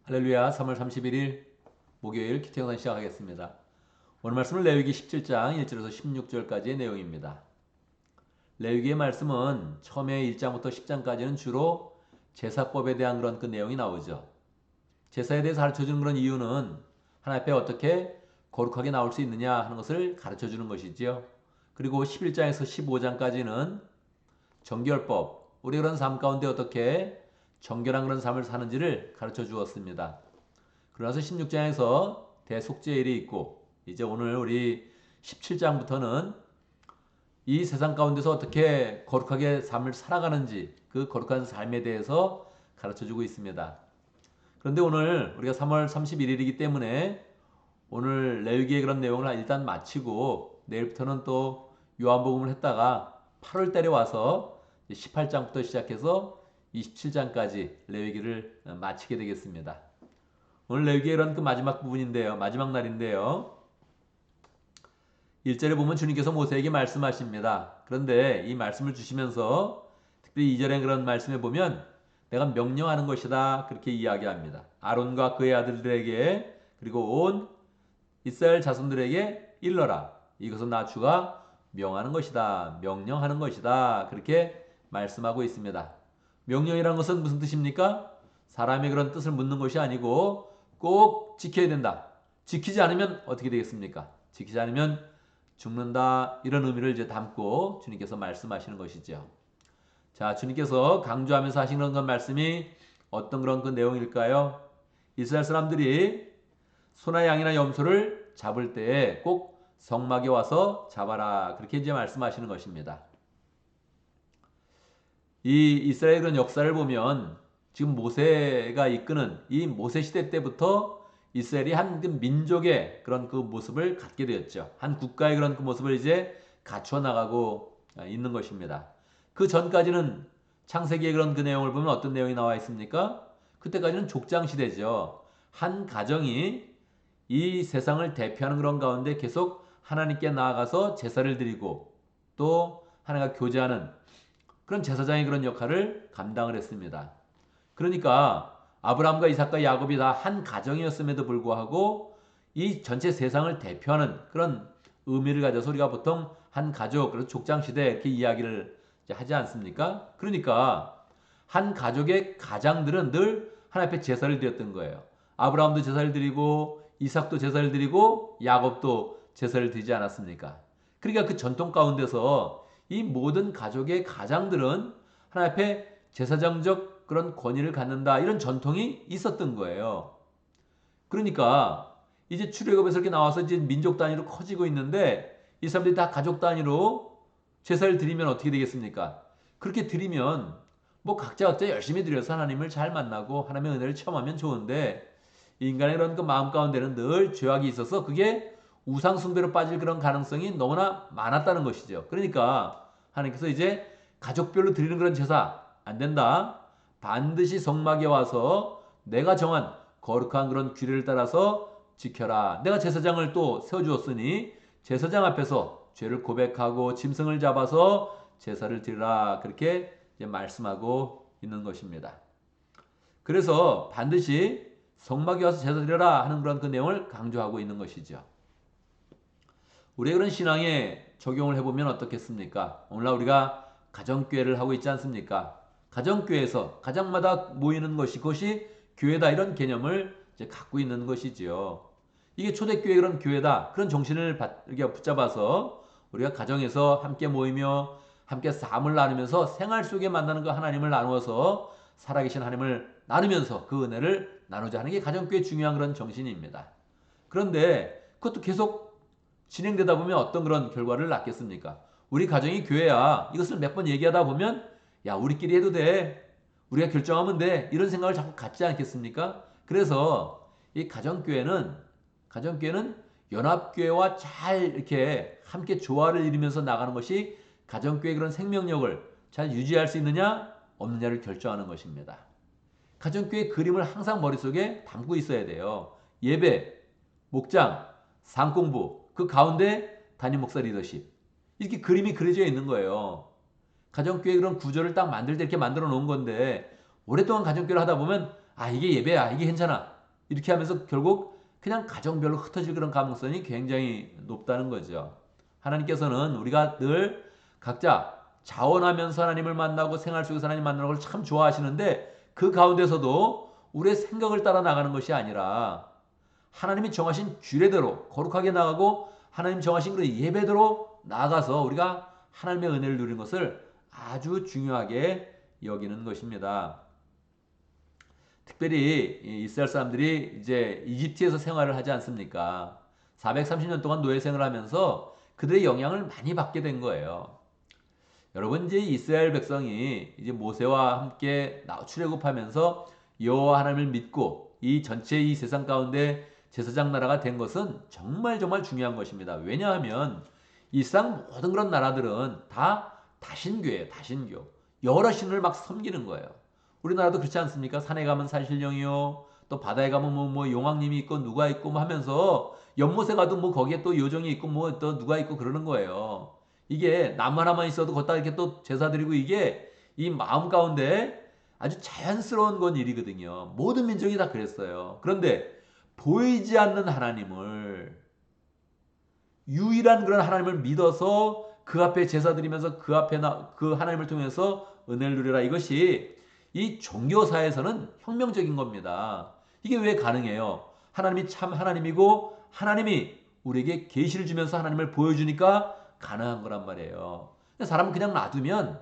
할렐루야. 3월 31일 목요일 키트 영상 시작하겠습니다. 오늘 말씀은 레위기 17장 1절에서 16절까지의 내용입니다. 레위기의 말씀은 처음에 1장부터 10장까지는 주로 제사법에 대한 그런 그 내용이 나오죠. 제사에 대해서 가르쳐주는 그런 이유는 하나님 앞에 어떻게 거룩하게 나올 수 있느냐 하는 것을 가르쳐주는 것이지요. 그리고 11장에서 15장까지는 정결법, 우리 그런 삶 가운데 어떻게 정결한 그런 삶을 사는지를 가르쳐 주었습니다. 그러나서 16장에서 대속죄일이 있고 이제 오늘 우리 17장부터는 이 세상 가운데서 어떻게 거룩하게 삶을 살아가는지 그 거룩한 삶에 대해서 가르쳐 주고 있습니다. 그런데 오늘 우리가 3월 31일이기 때문에 오늘 레위기의 그런 내용을 일단 마치고 내일부터는 또 요한복음을 했다가 8월 달에 와서 18장부터 시작해서 27장까지 레위기를 마치게 되겠습니다. 오늘 레위기의 그런 그 마지막 부분인데요. 마지막 날인데요. 1절에 보면 주님께서 모세에게 말씀하십니다. 그런데 이 말씀을 주시면서 특별히 2절에 그런 말씀에 보면 내가 명령하는 것이다 그렇게 이야기합니다. 아론과 그의 아들들에게 그리고 온 이스라엘 자손들에게 일러라. 이것은 나 주가 명하는 것이다. 명령하는 것이다. 그렇게 말씀하고 있습니다. 명령이라는 것은 무슨 뜻입니까? 사람의 그런 뜻을 묻는 것이 아니고 꼭 지켜야 된다. 지키지 않으면 어떻게 되겠습니까? 지키지 않으면 죽는다. 이런 의미를 이제 담고 주님께서 말씀하시는 것이죠. 자, 주님께서 강조하면서 하시는 건 말씀이 어떤 그런 그 내용일까요? 이스라엘 사람들이 소나 양이나 염소를 잡을 때에 꼭 성막에 와서 잡아라. 그렇게 이제 말씀하시는 것입니다. 이 이스라엘 그런 역사를 보면 지금 모세가 이끄는 이 모세 시대 때부터 이스라엘이 한 민족의 그런 그 모습을 갖게 되었죠. 한 국가의 그런 그 모습을 이제 갖추어 나가고 있는 것입니다. 그 전까지는 창세기의 그런 그 내용을 보면 어떤 내용이 나와 있습니까? 그때까지는 족장 시대죠. 한 가정이 이 세상을 대표하는 그런 가운데 계속 하나님께 나아가서 제사를 드리고 또 하나님과 교제하는 그런 제사장의 그런 역할을 감당을 했습니다. 그러니까 아브라함과 이삭과 야곱이 다 한 가정이었음에도 불구하고 이 전체 세상을 대표하는 그런 의미를 가져서 우리가 보통 한 가족, 그래서 족장시대 이렇게 이야기를 하지 않습니까? 그러니까 한 가족의 가장들은 늘 하나님 앞에 제사를 드렸던 거예요. 아브라함도 제사를 드리고 이삭도 제사를 드리고 야곱도 제사를 드리지 않았습니까? 그러니까 그 전통 가운데서 이 모든 가족의 가장들은 하나님 앞에 제사장적 그런 권위를 갖는다 이런 전통이 있었던 거예요. 그러니까 이제 출애굽에서 이렇게 나와서 이제 민족 단위로 커지고 있는데 이 사람들이 다 가족 단위로 제사를 드리면 어떻게 되겠습니까? 그렇게 드리면 뭐 각자 열심히 드려서 하나님을 잘 만나고 하나님의 은혜를 체험하면 좋은데 인간의 그런 그 마음 가운데는 늘 죄악이 있어서 그게 우상 숭배로 빠질 그런 가능성이 너무나 많았다는 것이죠. 그러니까 하나님께서 이제 가족별로 드리는 그런 제사 안 된다. 반드시 성막에 와서 내가 정한 거룩한 그런 규례를 따라서 지켜라. 내가 제사장을 또 세워주었으니 제사장 앞에서 죄를 고백하고 짐승을 잡아서 제사를 드리라. 그렇게 이제 말씀하고 있는 것입니다. 그래서 반드시 성막에 와서 제사 드려라 하는 그런 그 내용을 강조하고 있는 것이죠. 우리의 그런 신앙에 적용을 해보면 어떻겠습니까? 오늘날 우리가 가정교회를 하고 있지 않습니까? 가정교회에서 가정마다 모이는 것이 그것이 교회다 이런 개념을 이제 갖고 있는 것이지요. 이게 초대교회 그런 교회다 그런 정신을 이렇게 붙잡아서 우리가 가정에서 함께 모이며 함께 삶을 나누면서 생활 속에 만나는 그 하나님을 나누어서 살아계신 하나님을 나누면서 그 은혜를 나누자 하는 게 가정교회 중요한 그런 정신입니다. 그런데 그것도 계속 진행되다 보면 어떤 그런 결과를 낳겠습니까? 우리 가정이 교회야. 이것을 몇 번 얘기하다 보면 야 우리끼리 해도 돼. 우리가 결정하면 돼. 이런 생각을 자꾸 갖지 않겠습니까? 그래서 이 가정교회는 연합교회와 잘 이렇게 함께 조화를 이루면서 나가는 것이 가정교회의 그런 생명력을 잘 유지할 수 있느냐 없느냐를 결정하는 것입니다. 가정교회 그림을 항상 머릿속에 담고 있어야 돼요. 예배, 목장, 상공부, 그 가운데 담임 목사 리더십. 이렇게 그림이 그려져 있는 거예요. 가정교회 그런 구조를 딱 만들 때 이렇게 만들어 놓은 건데 오랫동안 가정교회를 하다 보면 아 이게 예배야 이게 괜찮아 이렇게 하면서 결국 그냥 가정별로 흩어질 그런 가능성이 굉장히 높다는 거죠. 하나님께서는 우리가 늘 각자 자원하면서 하나님을 만나고 생활 속에서 하나님 만나는 걸 참 좋아하시는데 그 가운데서도 우리의 생각을 따라 나가는 것이 아니라 하나님이 정하신 규례대로 거룩하게 나가고 하나님 정하신 그 예배대로 나아가서 우리가 하나님의 은혜를 누리는 것을 아주 중요하게 여기는 것입니다. 특별히 이스라엘 사람들이 이제 이집트에서 생활을 하지 않습니까? 430년 동안 노예 생활을 하면서 그들의 영향을 많이 받게 된 거예요. 여러분 이제 이스라엘 백성이 이제 모세와 함께 출애굽하면서 여호와 하나님을 믿고 이 전체 이 세상 가운데 제사장 나라가 된 것은 정말 정말 중요한 것입니다. 왜냐하면 이 세상 모든 그런 나라들은 다 다신교예요. 다신교. 여러 신을 막 섬기는 거예요. 우리나라도 그렇지 않습니까? 산에 가면 산신령이요. 또 바다에 가면 뭐 용왕님이 있고 누가 있고 뭐 하면서 연못에 가도 뭐 거기에 또 요정이 있고 뭐 또 누가 있고 그러는 거예요. 이게 나무 하나만 있어도 걷다 이렇게 또 제사 드리고 이게 이 마음 가운데 아주 자연스러운 건 일이거든요. 모든 민족이 다 그랬어요. 그런데 보이지 않는 하나님을 유일한 그런 하나님을 믿어서 그 앞에 제사 드리면서 그 앞에 그 하나님을 통해서 은혜를 누려라. 이것이 이 종교사에서는 혁명적인 겁니다. 이게 왜 가능해요? 하나님이 참 하나님이고 하나님이 우리에게 계시를 주면서 하나님을 보여주니까 가능한 거란 말이에요. 사람은 그냥 놔두면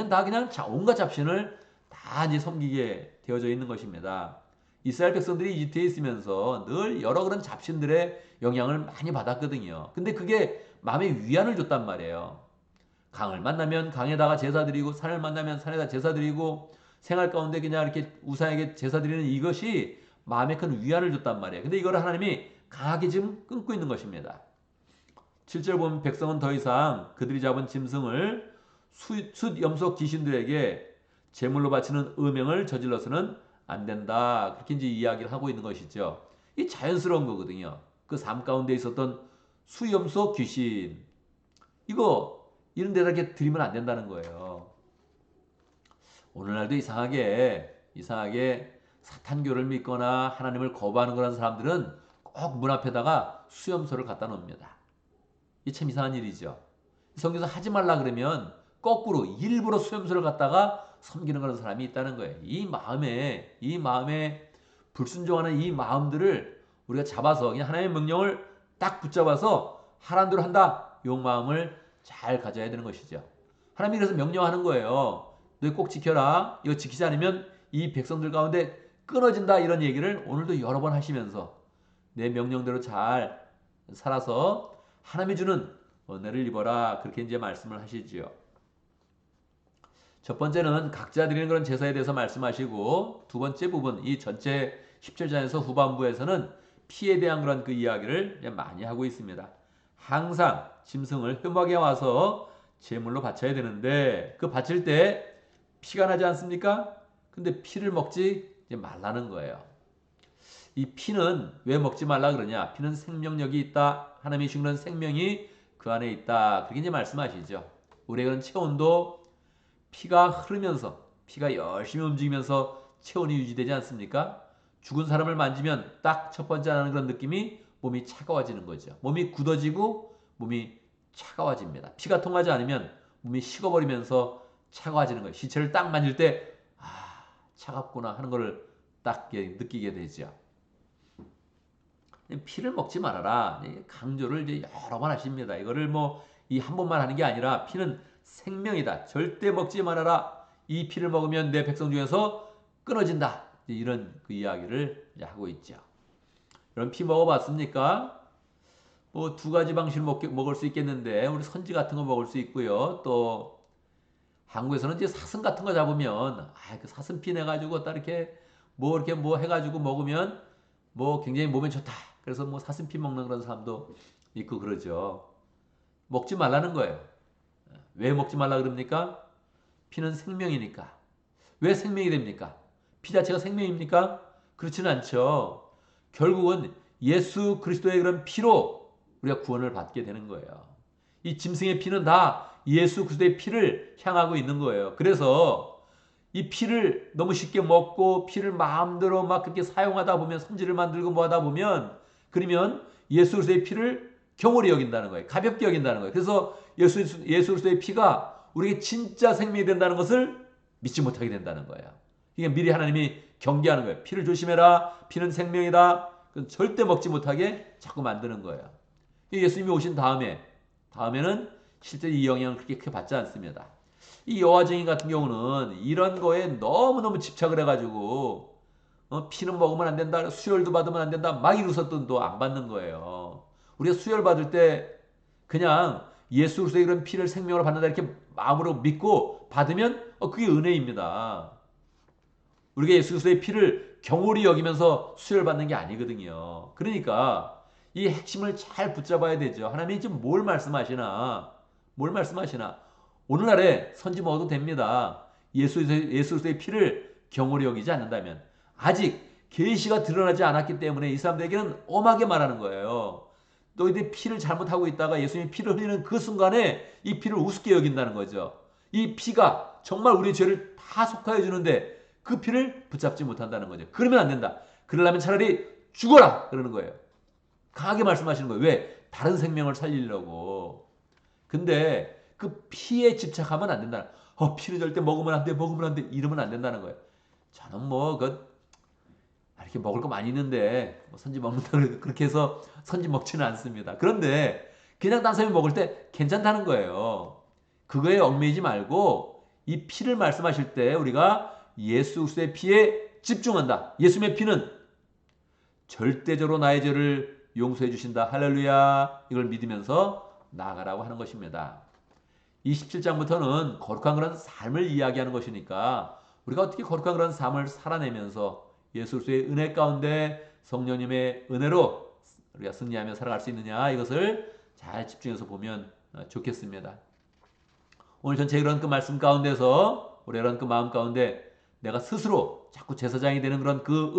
다 그냥 온갖 잡신을 다 이제 섬기게 되어져 있는 것입니다. 이스라엘 백성들이 이집트에 있으면서 늘 여러 그런 잡신들의 영향을 많이 받았거든요. 근데 그게 마음에 위안을 줬단 말이에요. 강을 만나면 강에다가 제사 드리고 산을 만나면 산에다 제사 드리고 생활 가운데 그냥 이렇게 우상에게 제사 드리는 이것이 마음에 큰 위안을 줬단 말이에요. 근데 이거를 하나님이 강하게 지금 끊고 있는 것입니다. 7절 보면 백성은 더 이상 그들이 잡은 짐승을 숫 염소 귀신들에게 제물로 바치는 음행을 저질러서는 안 된다. 그렇게 이제 이야기를 하고 있는 것이죠. 이 자연스러운 거거든요. 그 삶 가운데 있었던 수염소 귀신. 이거 이런 데다 이렇게 드리면 안 된다는 거예요. 오늘날도 이상하게 사탄교를 믿거나 하나님을 거부하는 그런 사람들은 꼭 문 앞에다가 수염소를 갖다 놓습니다. 이 참 이상한 일이죠. 성경에서 하지 말라 그러면 거꾸로 일부러 수염소를 갖다가 섬기는 그런 사람이 있다는 거예요. 이 마음에 불순종하는 이 마음들을 우리가 잡아서 그냥 하나님의 명령을 딱 붙잡아서 하라는 대로 한다. 이 마음을 잘 가져야 되는 것이죠. 하나님이 그래서 명령하는 거예요. 너희 꼭 지켜라. 이거 지키지 않으면 이 백성들 가운데 끊어진다. 이런 얘기를 오늘도 여러 번 하시면서 내 명령대로 잘 살아서 하나님이 주는 은혜를 입어라. 그렇게 이제 말씀을 하시지요. 첫 번째는 각자 드리는 그런 제사에 대해서 말씀하시고 두 번째 부분 이 전체 10절장에서 후반부에서는 피에 대한 그런 그 이야기를 많이 하고 있습니다. 항상 짐승을 흠하게 와서 제물로 바쳐야 되는데 그 바칠 때 피가 나지 않습니까? 근데 피를 먹지 말라는 거예요. 이 피는 왜 먹지 말라 그러냐? 피는 생명력이 있다. 하나님이 주신 그런 생명이 그 안에 있다. 그렇게 이제 말씀하시죠. 우리의 그런 체온도 피가 흐르면서 피가 열심히 움직이면서 체온이 유지되지 않습니까? 죽은 사람을 만지면 딱 첫 번째 하는 그런 느낌이 몸이 차가워지는 거죠. 몸이 굳어지고 몸이 차가워집니다. 피가 통하지 않으면 몸이 식어버리면서 차가워지는 거예요. 시체를 딱 만질 때 차갑구나 하는 것을 딱 느끼게 되죠. 피를 먹지 말아라. 강조를 이제 여러 번 하십니다. 이거를 뭐 이 한 번만 하는 게 아니라 피는 생명이다. 절대 먹지 말아라. 이 피를 먹으면 내 백성 중에서 끊어진다. 이런 그 이야기를 이제 하고 있죠. 여러분 피 먹어봤습니까? 뭐 두 가지 방식으로 먹을 수 있겠는데 우리 선지 같은 거 먹을 수 있고요. 또 한국에서는 이제 사슴 같은 거 잡으면 그 사슴 피 내가지고 딱 이렇게 뭐 해가지고 먹으면 뭐 굉장히 몸에 좋다. 그래서 뭐 사슴 피 먹는 그런 사람도 있고 그러죠. 먹지 말라는 거예요. 왜 먹지 말라 그럽니까? 피는 생명이니까. 왜 생명이 됩니까? 피 자체가 생명입니까? 그렇지는 않죠. 결국은 예수 그리스도의 그런 피로 우리가 구원을 받게 되는 거예요. 이 짐승의 피는 다 예수 그리스도의 피를 향하고 있는 거예요. 그래서 이 피를 너무 쉽게 먹고 피를 마음대로 막 그렇게 사용하다 보면 성질을 만들고 뭐 하다 보면 그러면 예수 그리스도의 피를 경홀히 여긴다는 거예요. 가볍게 여긴다는 거예요. 그래서 예수 그리스도의 피가 우리에게 진짜 생명이 된다는 것을 믿지 못하게 된다는 거예요. 이게 미리 하나님이 경계하는 거예요. 피를 조심해라. 피는 생명이다. 절대 먹지 못하게 자꾸 만드는 거예요. 예수님이 오신 다음에는 실제 이 영향을 그렇게 크게 받지 않습니다. 이 여호와 증인 같은 경우는 이런 거에 너무너무 집착을 해가지고 피는 먹으면 안 된다, 수혈도 받으면 안 된다, 막 이러서도 또 안 받는 거예요. 우리가 수혈 받을 때 그냥 예수 그리스도의 그런 피를 생명으로 받는다 이렇게 마음으로 믿고 받으면 그게 은혜입니다. 우리가 예수 그리스도의 피를 경홀히 여기면서 수혈 받는 게 아니거든요. 그러니까 이 핵심을 잘 붙잡아야 되죠. 하나님이 지금 뭘 말씀하시나. 오늘날에 선지 먹어도 됩니다. 예수 그리스도의 피를 경홀히 여기지 않는다면 아직 계시가 드러나지 않았기 때문에 이 사람들에게는 엄하게 말하는 거예요. 너희들이 피를 잘못하고 있다가 예수님이 피를 흘리는 그 순간에 이 피를 우습게 여긴다는 거죠. 이 피가 정말 우리 죄를 다 속하여 주는데 그 피를 붙잡지 못한다는 거죠. 그러면 안 된다. 그러려면 차라리 죽어라 그러는 거예요. 강하게 말씀하시는 거예요. 왜? 다른 생명을 살리려고. 근데 그 피에 집착하면 안 된다. 피를 절대 먹으면 안 돼, 이러면 안 된다는 거예요. 저는 이렇게 먹을 거 많이 있는데 선지 먹는다 그렇게 해서 선지 먹지는 않습니다. 그런데 그냥 딴 사람이 먹을 때 괜찮다는 거예요. 그거에 얽매이지 말고 이 피를 말씀하실 때 우리가 예수 그리스도의 피에 집중한다. 예수님의 피는 절대적으로 나의 죄를 용서해 주신다. 할렐루야. 이걸 믿으면서 나아가라고 하는 것입니다. 27장부터는 거룩한 그런 삶을 이야기하는 것이니까 우리가 어떻게 거룩한 그런 삶을 살아내면서 예수 그리스도의 은혜 가운데 성령님의 은혜로 우리가 승리하며 살아갈 수 있느냐 이것을 잘 집중해서 보면 좋겠습니다. 오늘 전체 이런 그 말씀 가운데서 우리 이런 그 마음 가운데 내가 스스로 자꾸 제사장이 되는 그런 그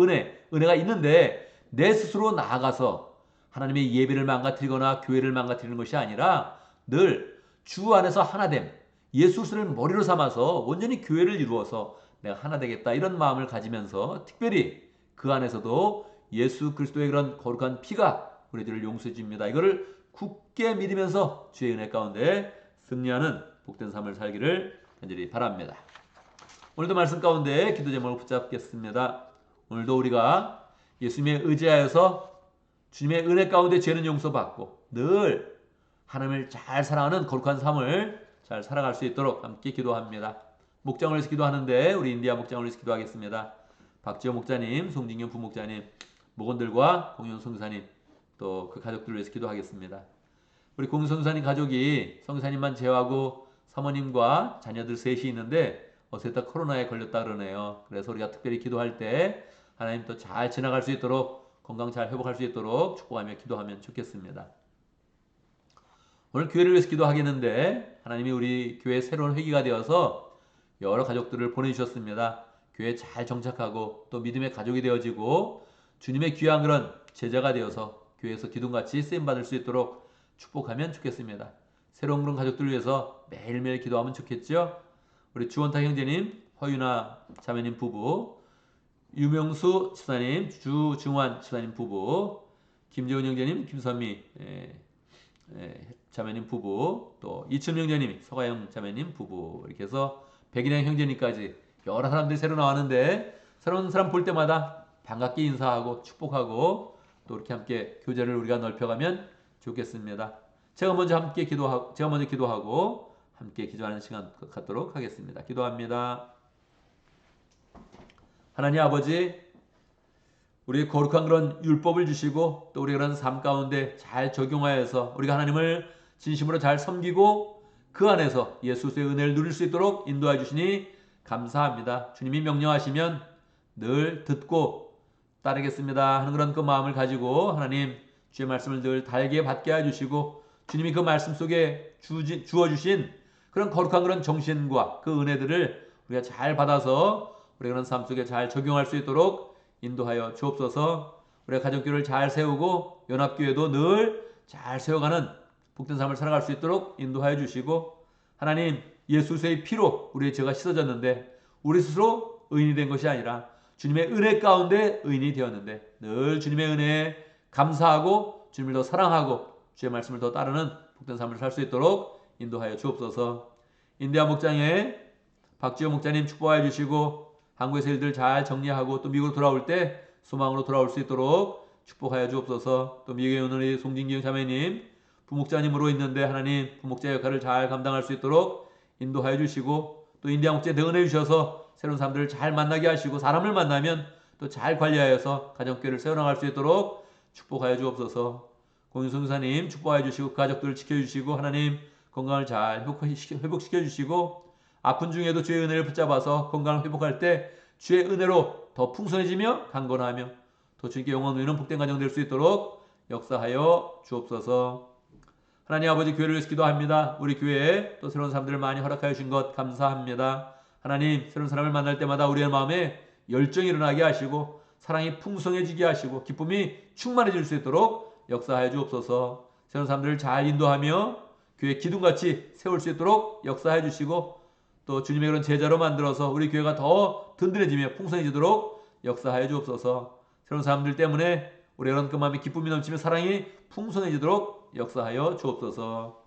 은혜가 있는데 내 스스로 나아가서 하나님의 예배를 망가뜨리거나 교회를 망가뜨리는 것이 아니라 늘 주 안에서 하나됨, 예수 그리스도를 머리로 삼아서 온전히 교회를 이루어서 내가 하나 되겠다 이런 마음을 가지면서 특별히 그 안에서도 예수 그리스도의 그런 거룩한 피가 우리들을 용서해 줍니다. 이거를 굳게 믿으면서 주의 은혜 가운데 승리하는 복된 삶을 살기를 간절히 바랍니다. 오늘도 말씀 가운데 기도 제목을 붙잡겠습니다. 오늘도 우리가 예수님의 의지하여서 주님의 은혜 가운데 죄는 용서받고 늘 하나님을 잘 사랑하는 거룩한 삶을 잘 살아갈 수 있도록 함께 기도합니다. 목장을 위해서 기도하는데 우리 인디아 목장을 위해서 기도하겠습니다. 박지호 목자님, 송진경 부목자님, 목원들과 공윤 성사님 또 그 가족들을 위해서 기도하겠습니다. 우리 공윤 성사님 가족이 성사님만 제외하고 사모님과 자녀들 셋이 있는데 셋 다 코로나에 걸렸다 그러네요. 그래서 우리가 특별히 기도할 때 하나님 또 잘 지나갈 수 있도록 건강 잘 회복할 수 있도록 축복하며 기도하면 좋겠습니다. 오늘 교회를 위해서 기도하겠는데 하나님이 우리 교회 새로운 회기가 되어서 여러 가족들을 보내주셨습니다. 교회에 잘 정착하고 또 믿음의 가족이 되어지고 주님의 귀한 그런 제자가 되어서 교회에서 기둥같이 쓰임받을 수 있도록 축복하면 좋겠습니다. 새로운 그런 가족들을 위해서 매일매일 기도하면 좋겠죠. 우리 주원탁 형제님, 허윤아 자매님 부부, 유명수 집사님, 주중환 집사님 부부, 김재훈 형제님, 김선미 자매님 부부, 또 이춘 형제님, 서가영 자매님 부부 이렇게 해서 백인영 형제님까지 여러 사람들이 새로 나왔는데 새로운 사람 볼 때마다 반갑게 인사하고 축복하고 또 이렇게 함께 교제를 우리가 넓혀가면 좋겠습니다. 제가 먼저 기도하고 함께 기도하는 시간 갖도록 하겠습니다. 기도합니다. 하나님 아버지, 우리 거룩한 그런 율법을 주시고 또 우리 그런 삶 가운데 잘 적용하여서 우리가 하나님을 진심으로 잘 섬기고 그 안에서 예수 그리스도의 은혜를 누릴 수 있도록 인도해 주시니 감사합니다. 주님이 명령하시면 늘 듣고 따르겠습니다 하는 그런 그 마음을 가지고 하나님 주의 말씀을 늘 달게 받게 해주시고 주님이 그 말씀 속에 주어주신 그런 거룩한 그런 정신과 그 은혜들을 우리가 잘 받아서 우리가 그런 삶 속에 잘 적용할 수 있도록 인도하여 주옵소서. 우리가 가정교회를 잘 세우고 연합교회도 늘 잘 세워가는 복된 삶을 살아갈 수 있도록 인도하여 주시고 하나님 예수 그리스도의 피로 우리의 죄가 씻어졌는데 우리 스스로 의인이 된 것이 아니라 주님의 은혜 가운데 의인이 되었는데 늘 주님의 은혜에 감사하고 주님을 더 사랑하고 주의 말씀을 더 따르는 복된 삶을 살 수 있도록 인도하여 주옵소서. 인디아 목장에 박지호 목자님 축복하여 주시고 한국에서 일들 잘 정리하고 또 미국으로 돌아올 때 소망으로 돌아올 수 있도록 축복하여 주옵소서. 또 미국에 오는 우리 송진경 자매님 부목자님으로 있는데 하나님 부목자 역할을 잘 감당할 수 있도록 인도하여 주시고 또 인디아 목자에 능은혜 주셔서 새로운 사람들을 잘 만나게 하시고 사람을 만나면 또 잘 관리하여서 가정교회를 세워나갈 수 있도록 축복하여 주옵소서. 공윤선사님 축복하여 주시고 가족들을 지켜주시고 하나님 건강을 잘 회복시켜 주시고 아픈 중에도 주의 은혜를 붙잡아서 건강을 회복할 때 주의 은혜로 더 풍성해지며 강건하며 또 주님께 영원 누리는 복된 가정 될 수 있도록 역사하여 주옵소서. 하나님 아버지 교회를 위해서 기도합니다. 우리 교회에 또 새로운 사람들을 많이 허락하여 주신 것 감사합니다. 하나님 새로운 사람을 만날 때마다 우리의 마음에 열정이 일어나게 하시고 사랑이 풍성해지게 하시고 기쁨이 충만해질 수 있도록 역사하여 주옵소서. 새로운 사람들을 잘 인도하며 교회 기둥같이 세울 수 있도록 역사해 주시고 또 주님의 그런 제자로 만들어서 우리 교회가 더 든든해지며 풍성해지도록 역사하여 주옵소서. 새로운 사람들 때문에 우리 그런 그 마음에 기쁨이 넘치며 사랑이 풍성해지도록 역사하여 주옵소서.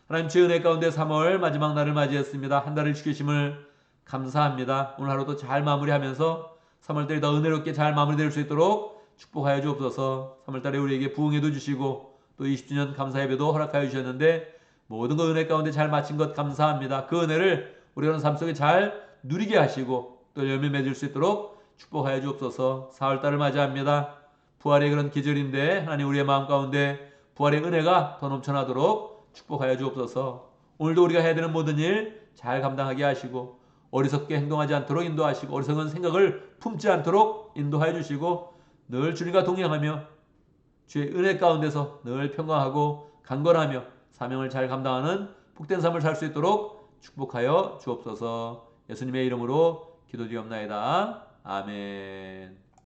하나님 주의 은혜 가운데 3월 마지막 날을 맞이했습니다. 한 달을 지키심을 감사합니다. 오늘 하루도 잘 마무리하면서 3월달이 더 은혜롭게 잘 마무리될 수 있도록 축복하여 주옵소서. 3월달에 우리에게 부흥회도 주시고 또 20주년 감사예배도 허락하여 주셨는데 모든 그 은혜 가운데 잘 마친 것 감사합니다. 그 은혜를 우리가 삶 속에 잘 누리게 하시고 또 열매 맺을 수 있도록 축복하여 주옵소서. 4월달을 맞이합니다. 부활의 그런 계절인데 하나님 우리의 마음 가운데 부활의 은혜가 더 넘쳐나도록 축복하여 주옵소서. 오늘도 우리가 해야 되는 모든 일 잘 감당하게 하시고 어리석게 행동하지 않도록 인도하시고 어리석은 생각을 품지 않도록 인도하여 주시고 늘 주님과 동행하며 주의 은혜 가운데서 늘 평강하고 강건하며 사명을 잘 감당하는 복된 삶을 살 수 있도록 축복하여 주옵소서. 예수님의 이름으로 기도드리옵나이다. 아멘.